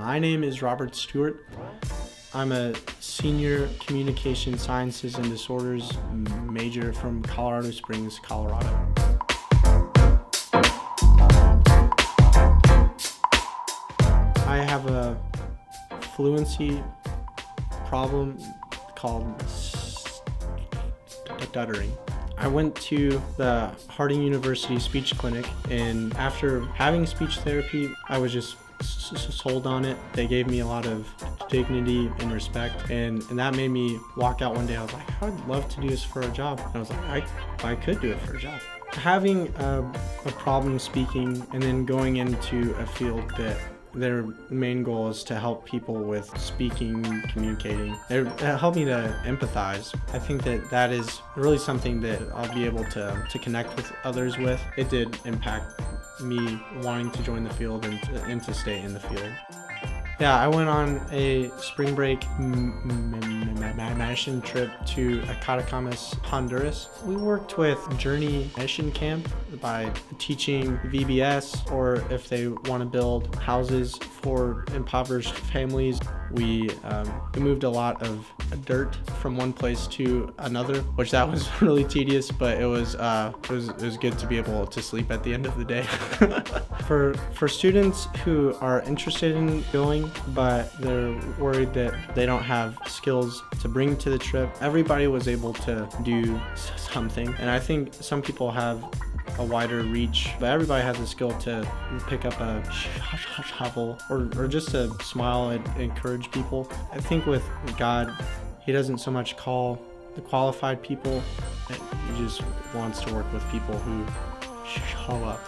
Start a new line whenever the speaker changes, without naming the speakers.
My name is Robert Stewart. I'm a senior communication sciences and disorders major from Colorado Springs, Colorado. I have a fluency problem called stuttering. I went to the Harding University speech clinic, and after having speech therapy, I was just sold on it. They gave me a lot of dignity and respect, and that made me walk out one day. I was like, I would love to do this for a job. And I was like, I could do it for a job. Having a problem speaking and then going into a field that their main goal is to help people with speaking, communicating. It helped me to empathize. I think that is really something that I'll be able to connect with others with. It did impact me wanting to join the field and to stay in the field. Yeah, I went on a spring break mission trip to Catacamas, Honduras. We worked with Journey Mission Camp by teaching VBS, or if they want to build houses for impoverished families. We moved a lot of dirt from one place to another, which that was really tedious, but it was good to be able to sleep at the end of the day. For students who are interested in going, but they're worried that they don't have skills to bring to the trip, everybody was able to do something. And I think some people have a wider reach, but everybody has a skill to pick up a shovel or just to smile and encourage people. I think with God, He doesn't so much call the qualified people. He just wants to work with people who show up.